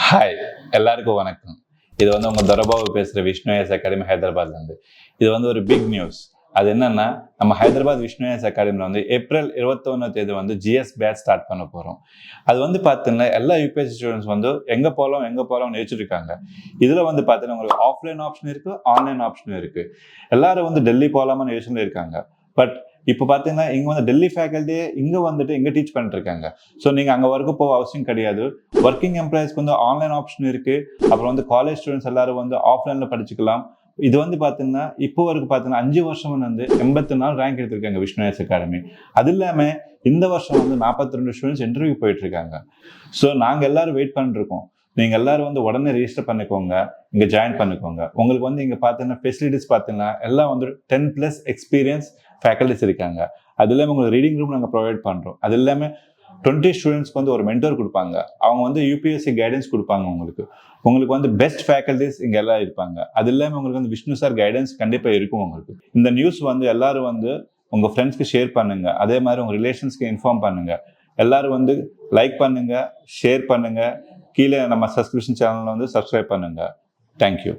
Hi, எல்லாருக்கும் வணக்கம். இது உங்க துரபாபு பேசுற விஷ்ணு ஐஏஎஸ் அகாடமி ஹைதராபாத்லேருந்து. இது ஒரு பிக் நியூஸ். அது என்னன்னா, நம்ம ஹைதராபாத் விஷ்ணு ஐஏஎஸ் அகாடமியில் ஏப்ரல் 21 தேதி ஜிஎஸ் பேட்ச் ஸ்டார்ட் பண்ண போகிறோம். அது பார்த்தீங்கன்னா எல்லா யூபிஎஸ்சி ஸ்டூடெண்ட்ஸ் எங்கே போகலாம்னு யோசிச்சிருக்காங்க. இதில் பார்த்தீங்கன்னா உங்களுக்கு ஆஃப்லைன் ஆப்ஷன் இருக்குது, ஆன்லைன் ஆப்ஷனும் இருக்குது. எல்லாரும் டெல்லி போகலாமான்னு யோசனை இருக்காங்க. பட் இப்போ பார்த்தீங்கன்னா இங்கே டெல்லி ஃபேக்கல்ட்டியே இங்கே டீச் பண்ணிட்டு இருக்காங்க. ஸோ நீங்கள் அங்கே வரைக்கும் போக அவசியம் கிடையாது. ஒர்க்கிங் எம்ப்ளாயிஸ்க்கு ஆன்லைன் ஆப்ஷன் இருக்குது. அப்புறம் காலேஜ் ஸ்டூடெண்ட்ஸ் எல்லாரும் ஆஃப்லைனில் படிச்சுக்கலாம். இது பார்த்தீங்கன்னா இப்போ வரைக்கும் பார்த்தீங்கன்னா 5 வருஷம் 84 ரேங்க் எடுத்திருக்காங்க விஷ்ணு ஐஏஎஸ் அகாடமி. அது இல்லாமல் இந்த வருஷம் 42 ஸ்டூடெண்ட்ஸ் இன்டர்வியூ போயிட்டு இருக்காங்க. ஸோ நாங்கள் எல்லாரும் வெயிட் பண்ணிருக்கோம். நீங்கள் எல்லாரும் உடனே ரெஜிஸ்டர் பண்ணிக்கோங்க, இங்கே ஜாயின் பண்ணிக்கோங்க. உங்களுக்கு இங்கே பார்த்தீங்கன்னா ஃபெசிலிட்டிஸ் பார்த்தீங்கன்னா எல்லாம் 10+ எக்ஸ்பீரியன்ஸ் ஃபேக்கல்டிஸ் இருக்காங்க. அது இல்லாமல் உங்களுக்கு ரீடிங் ரூம் நாங்கள் ப்ரொவைட் பண்ணுறோம். அது இல்லாமல் 20 ஸ்டூடெண்ட்ஸ்க்கு ஒரு மென்டர் கொடுப்பாங்க. அவங்க யூபிஎஸ்சி கைடன்ஸ் கொடுப்பாங்க. உங்களுக்கு பெஸ்ட் ஃபேக்கல்டிஸ் இங்கே எல்லாம் இருப்பாங்க. அது இல்லாமல் உங்களுக்கு விஷ்ணு சார் கைடன்ஸ் கண்டிப்பாக இருக்கும். உங்களுக்கு இந்த நியூஸ் எல்லாரும் உங்கள் ஃப்ரெண்ட்ஸ்க்கு ஷேர் பண்ணுங்க. அதே மாதிரி உங்கள் ரிலேஷன்ஸ்க்கு இன்ஃபார்ம் பண்ணுங்க. எல்லாரும் லைக் பண்ணுங்க, ஷேர் பண்ணுங்க. கீழே நம்ம சப்ஸ்கிரிப்ஷன் சேனலில் சப்ஸ்கிரைப் பண்ணுங்க. தேங்க்யூ.